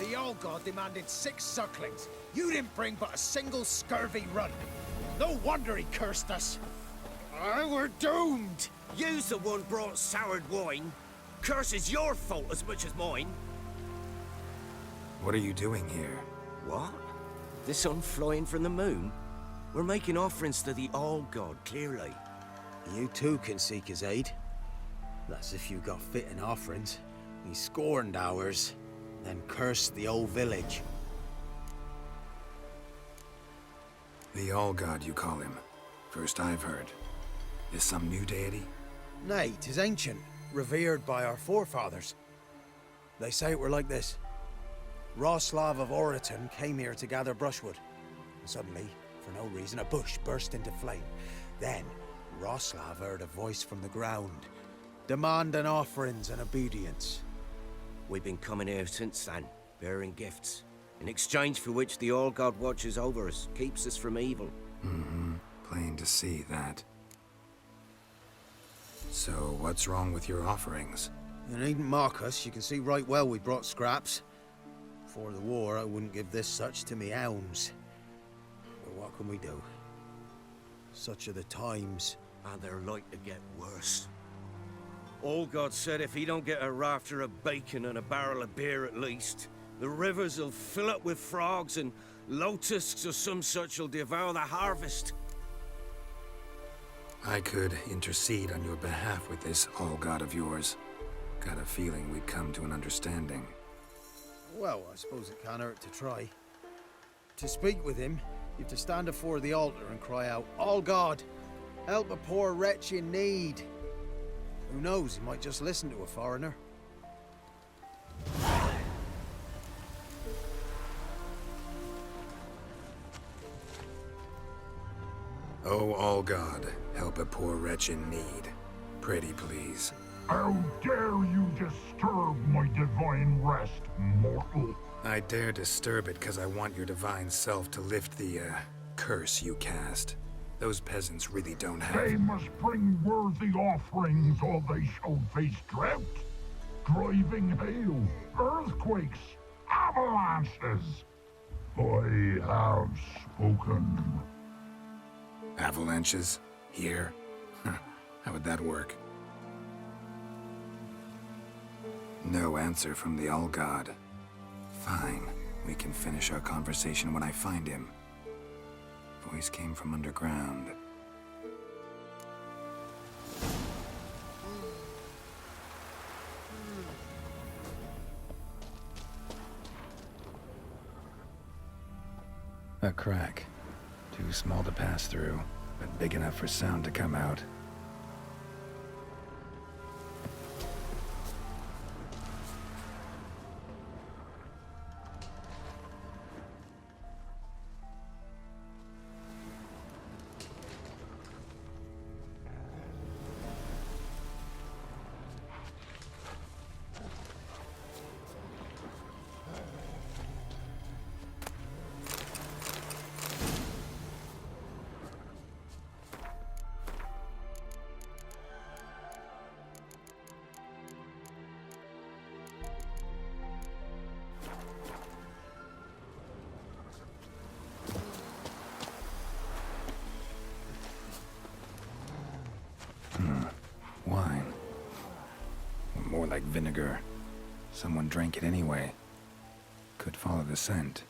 the Old God demanded 6 sucklings. You didn't bring but a single scurvy run. No wonder he cursed us. We're doomed! You's the one brought soured wine. Curse is your fault as much as mine. What are you doing here? What? The sun flying from the moon? We're making offerings to the Old God, clearly. You too can seek his aid. That's if you got fitting offerings. He scorned ours, then cursed the old village. The All-God, you call him. First I've heard. Is some new deity? Nay, 'tis ancient, revered by our forefathers. They say it were like this. Roslav of Oriton came here to gather brushwood. And suddenly, for no reason, a bush burst into flame. Then, Roslav heard a voice from the ground, demanding offerings and obedience. We've been coming here since then, bearing gifts, in exchange for which the All God watches over us, keeps us from evil. Mm-hmm. Plain to see that. So, what's wrong with your offerings? You needn't mock us. You can see right well we brought scraps. Before the war, I wouldn't give this such to me hounds. But what can we do? Such are the times. And they're like to get worse. All God said if he don't get a rafter of bacon and a barrel of beer at least, the rivers will fill up with frogs and locusts or some such will devour the harvest. I could intercede on your behalf with this All-God of yours. Got a feeling we'd come to an understanding. Well, I suppose it can't hurt to try. To speak with him, you have to stand before the altar and cry out, "All God, help a poor wretch in need." Who knows, he might just listen to a foreigner. Oh, All-God, help a poor wretch in need. Pretty please. How dare you disturb my divine rest, mortal? I dare disturb it because I want your divine self to lift the, curse you cast. Those peasants really don't have... They must bring worthy offerings or they shall face drought, driving hail, earthquakes, avalanches. I have spoken. Avalanches? Here? How would that work? No answer from the All-God. Fine. We can finish our conversation when I find him. Voice came from underground. A crack. Too small to pass through, but big enough for sound to come out. Wine. More like vinegar. Someone drank it anyway. Could follow the scent.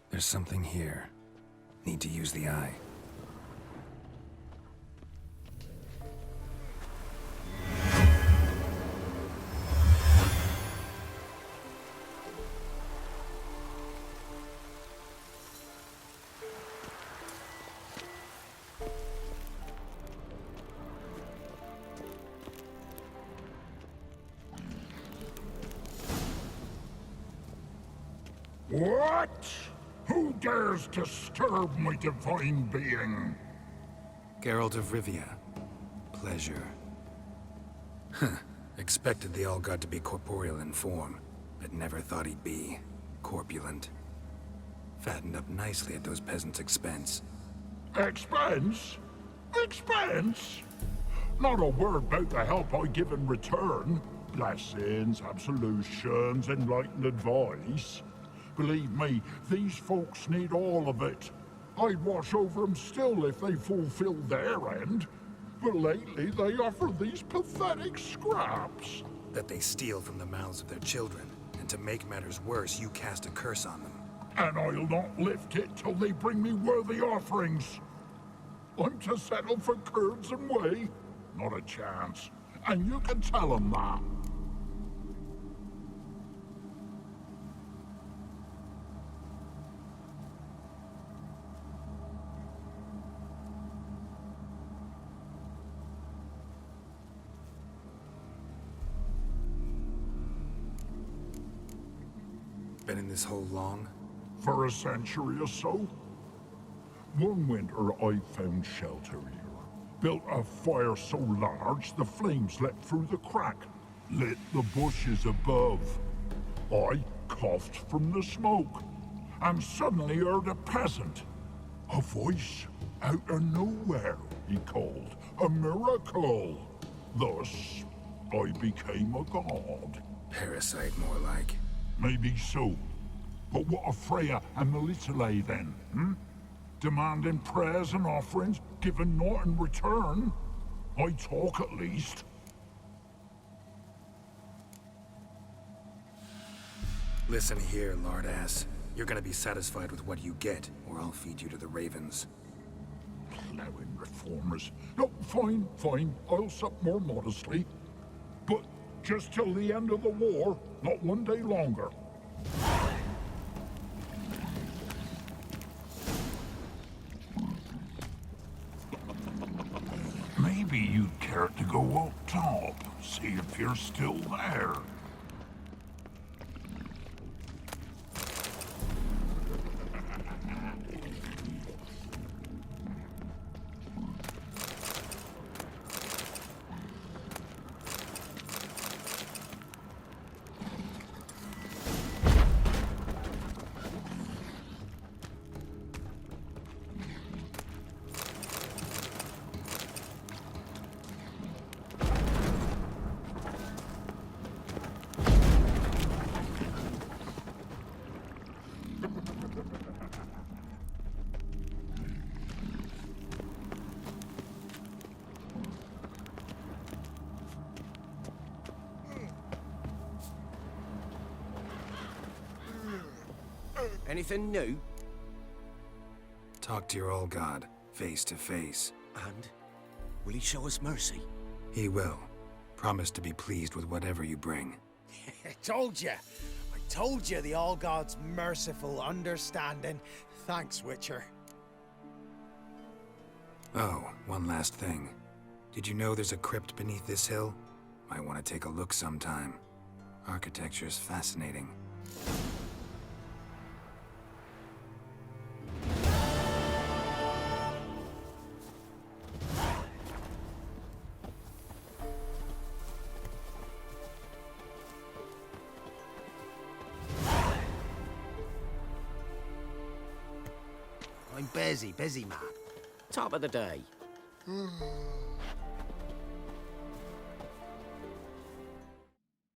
There's something here. Need to use the eye. What? Who dares disturb my divine being? Geralt of Rivia. Pleasure. Huh. Expected the All-God to be corporeal in form, but never thought he'd be corpulent. Fattened up nicely at those peasants' expense. Expense? Expense? Not a word about the help I give in return. Blessings, absolutions, enlightened advice. Believe me, these folks need all of it. I'd watch over them still if they fulfilled their end. But lately they offer these pathetic scraps. That they steal from the mouths of their children, and to make matters worse, you cast a curse on them. And I'll not lift it till they bring me worthy offerings. I'm to settle for curds and whey? Not a chance. And you can tell them that. Been in this hole long? For a century or so. One winter I found shelter here. Built a fire so large the flames leapt through the crack, lit the bushes above. I coughed from the smoke, and suddenly heard a peasant. A voice out of nowhere, he called. A miracle. Thus, I became a god. Parasite, more like. Maybe so. But what of Freya and Melitele then, hmm? Demanding prayers and offerings, giving naught in return? I talk at least. Listen here, lard-ass. You're gonna be satisfied with what you get, or I'll feed you to the ravens. Plowing reformers. No, fine, fine. I'll sup more modestly. But just till the end of the war, not one day longer. Maybe you'd care to go up top, see if you're still there. Anything new? Talk to your All-God, face to face. And will he show us mercy? He will. Promise to be pleased with whatever you bring. I told you. I told you the All-God's merciful, understanding. Thanks, Witcher. Oh, one last thing. Did you know there's a crypt beneath this hill? Might want to take a look sometime. Architecture's fascinating. I'm busy man. Top of the day.